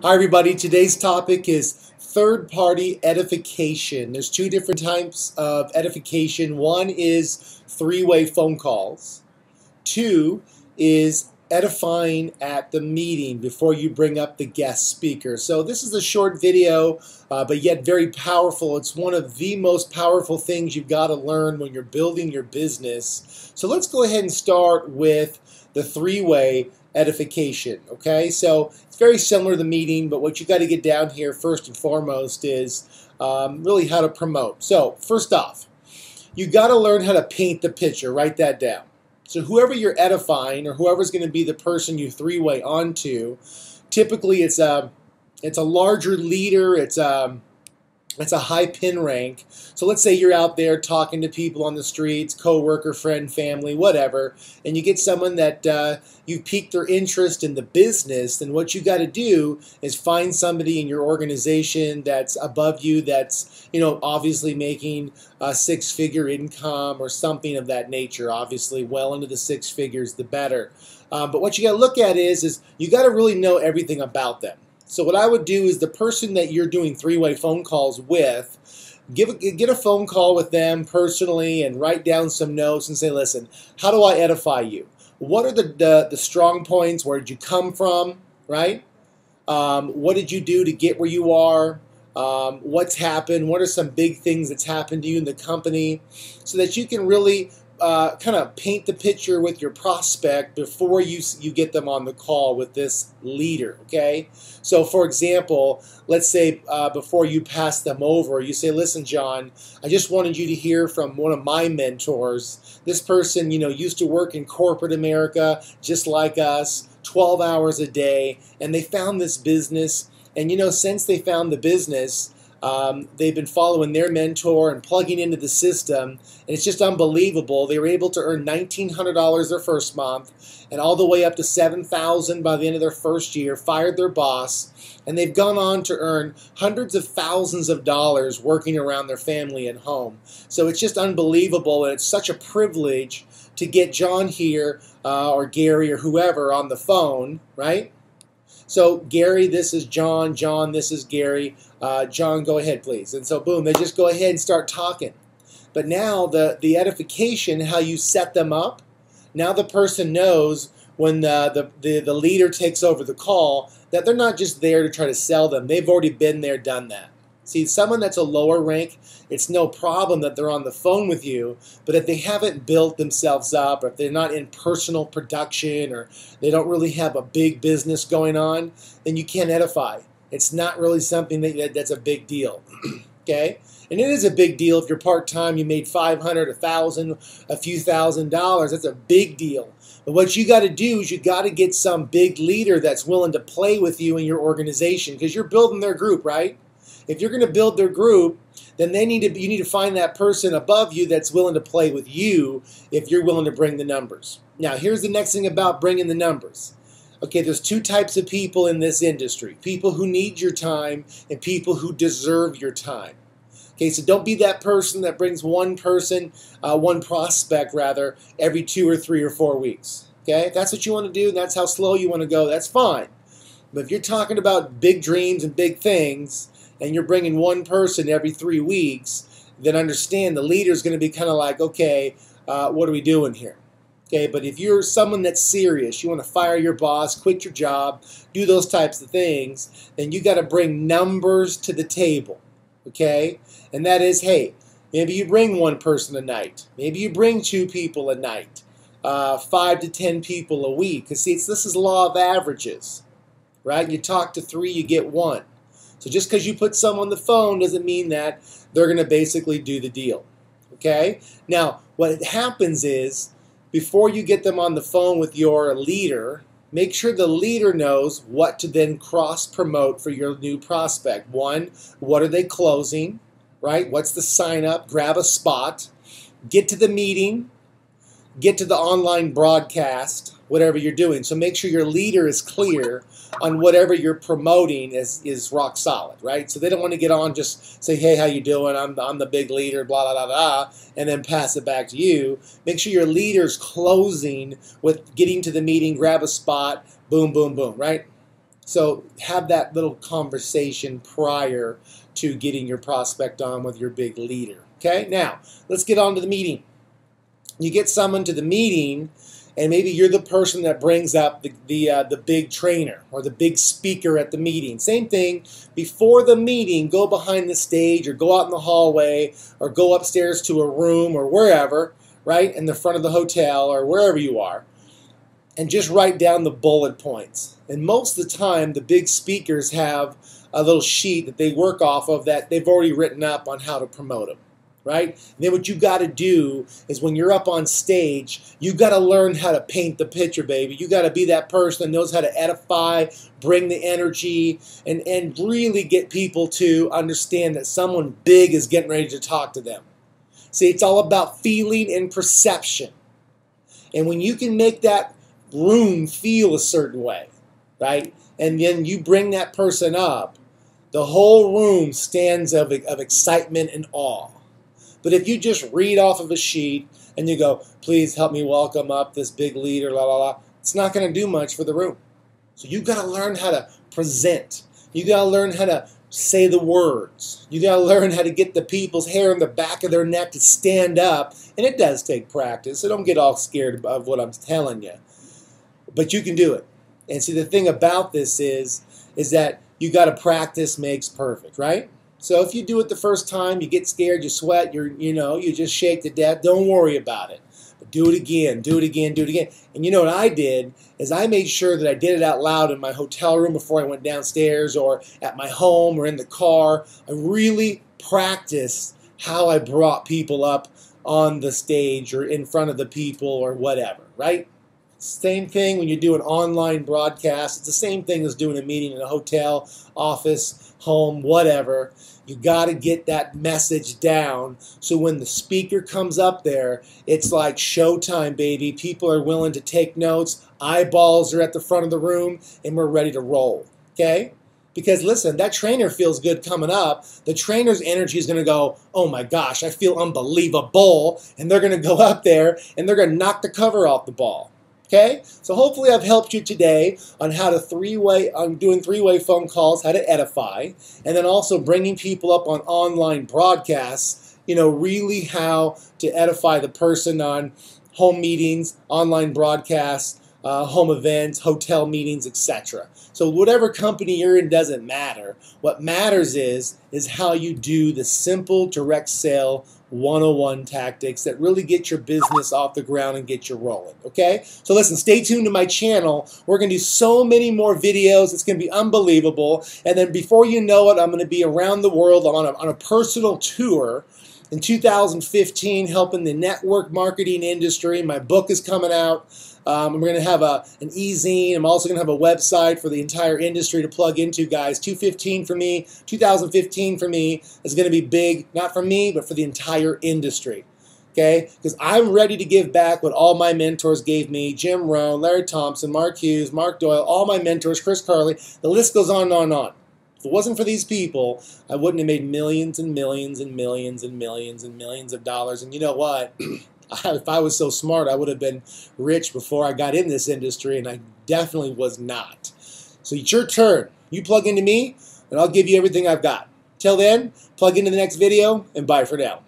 Hi everybody, today's topic is third-party edification. There's two different types of edification. One is three-way phone calls. Two is edifying at the meeting before you bring up the guest speaker. So this is a short video, but yet very powerful. It's one of the most powerful things you've got to learn when you're building your business. So let's go ahead and start with the three-way edification. Okay, so it's very similar to the meeting, but what you got to get down here first and foremost is really how to promote. So first off, you got to learn how to paint the picture. Write that down. So whoever you're edifying, or whoever's going to be the person you three-way onto, typically it's a larger leader. It's a high pin rank. So let's say you're out there talking to people on the streets, coworker, friend, family, whatever, and you get someone that you piqued their interest in the business. Then what you got to do is find somebody in your organization that's above you, that's obviously making a six-figure income or something of that nature. Obviously, well into the six figures, the better. But what you got to look at is you got to really know everything about them. So what I would do is the person that you're doing three-way phone calls with, get a phone call with them personally and write down some notes and say, listen, how do I edify you? What are the strong points? Where did you come from, right? What did you do to get where you are? What's happened? What are some big things that's happened to you in the company? So that you can really kind of paint the picture with your prospect before you get them on the call with this leader, okay? So for example, let's say before you pass them over, you say, listen, John, I just wanted you to hear from one of my mentors. This person, used to work in corporate America just like us, 12 hours a day, and they found this business, and since they found the business, they've been following their mentor and plugging into the system, and it's just unbelievable. They were able to earn $1,900 their first month and all the way up to $7,000 by the end of their first year, fired their boss, and they've gone on to earn hundreds of thousands of dollars working around their family and home. So it's just unbelievable, and it's such a privilege to get John here or Gary or whoever on the phone, right? So Gary, this is John. John, this is Gary. John, go ahead, please. And so boom, they just go ahead and start talking. But now the edification, how you set them up, now the person knows when the leader takes over the call that they're not just there to try to sell them. They've already been there, done that. See, someone that's a lower rank, it's no problem that they're on the phone with you, but if they haven't built themselves up, or if they're not in personal production, or they don't really have a big business going on, then you can't edify. It's not really something that's a big deal, okay? And it is a big deal if you're part-time, you made $500, $1,000, a few $1,000s, that's a big deal. But what you got to do is you got to get some big leader that's willing to play with you in your organization, because you're building their group, right? If you're going to build their group, then you need to find that person above you that's willing to play with you if you're willing to bring the numbers. Now, here's the next thing about bringing the numbers. Okay, there's two types of people in this industry. People who need your time and people who deserve your time. Okay, so don't be that person that brings one prospect rather, every 2 or 3 or 4 weeks. Okay, if that's what you want to do, and that's how slow you want to go, that's fine. But if you're talking about big dreams and big things, and you're bringing one person every 3 weeks, then understand the leader's going to be kind of like, okay, what are we doing here? Okay, but if you're someone that's serious, you want to fire your boss, quit your job, do those types of things, then you got to bring numbers to the table, okay? And that is, hey, maybe you bring one person a night. Maybe you bring 2 people a night, 5 to 10 people a week. Because see, this is law of averages, right? You talk to 3, you get 1. So just because you put someone on the phone doesn't mean that they're going to basically do the deal, okay? Now, what happens is, before you get them on the phone with your leader, make sure the leader knows what to then cross-promote for your new prospect. One, what are they closing, right? What's the sign-up? Grab a spot. Get to the meeting. Get to the online broadcast, whatever you're doing. So make sure your leader is clear on whatever you're promoting is rock solid, right? So they don't want to get on, just say, hey, how you doing? I'm the big leader, blah, blah, blah, blah, and then pass it back to you. Make sure your leader's closing with getting to the meeting, grab a spot, boom, boom, boom, right? So have that little conversation prior to getting your prospect on with your big leader. Okay, now let's get on to the meeting. You get someone to the meeting, and maybe you're the person that brings up the big trainer or the big speaker at the meeting. Same thing, before the meeting, go behind the stage or go out in the hallway or go upstairs to a room or wherever, right, in the front of the hotel or wherever you are, and just write down the bullet points. And most of the time, the big speakers have a little sheet that they work off of that they've already written up on how to promote them. Right? And then what you got to do is when you're up on stage, you got to learn how to paint the picture, baby. You got to be that person that knows how to edify, bring the energy, and really get people to understand that someone big is getting ready to talk to them. See, it's all about feeling and perception. And when you can make that room feel a certain way, right? And then you bring that person up, the whole room stands of excitement and awe. But if you just read off of a sheet and you go, please help me welcome up this big leader, la la la, it's not going to do much for the room. So you got to learn how to present. You got to learn how to say the words. You got to learn how to get the people's hair on the back of their neck to stand up. And it does take practice, so don't get all scared of what I'm telling you. But you can do it. And see, the thing about this is that you got to practice makes perfect, right? So if you do it the first time, you get scared, you sweat, you just shake to death, don't worry about it. But do it again, do it again, do it again. And you know what I did is I made sure that I did it out loud in my hotel room before I went downstairs or at my home or in the car. I really practiced how I brought people up on the stage or in front of the people or whatever, right? Same thing when you do an online broadcast. It's the same thing as doing a meeting in a hotel, office, home, whatever. You got to get that message down so when the speaker comes up there, it's like showtime, baby. People are willing to take notes. Eyeballs are at the front of the room, and we're ready to roll, okay? Because listen, that trainer feels good coming up. The trainer's energy is going to go, oh my gosh, I feel unbelievable. And they're going to go up there, and they're going to knock the cover off the ball. Okay, so hopefully I've helped you today on how to doing three-way phone calls, how to edify, and then also bringing people up on online broadcasts, really how to edify the person on home meetings, online broadcasts, home events, hotel meetings, etc. So whatever company you're in doesn't matter. What matters is how you do the simple direct sale 101 tactics that really get your business off the ground and get you rolling, okay? So listen, stay tuned to my channel. We're going to do so many more videos. It's going to be unbelievable. And then before you know it, I'm going to be around the world on a personal tour in 2015 helping the network marketing industry. My book is coming out. We're going to have an e-zine. I'm also going to have a website for the entire industry to plug into, guys. 2015 for me is going to be big, not for me, but for the entire industry. Okay? Because I'm ready to give back what all my mentors gave me. Jim Rohn, Larry Thompson, Mark Hughes, Mark Doyle, all my mentors, Chris Carley. The list goes on and on and on. If it wasn't for these people, I wouldn't have made millions and millions and millions and millions and millions of dollars. And you know what? If I was so smart, I would have been rich before I got in this industry, and I definitely was not. So it's your turn. You plug into me, and I'll give you everything I've got. Till then, plug into the next video, and bye for now.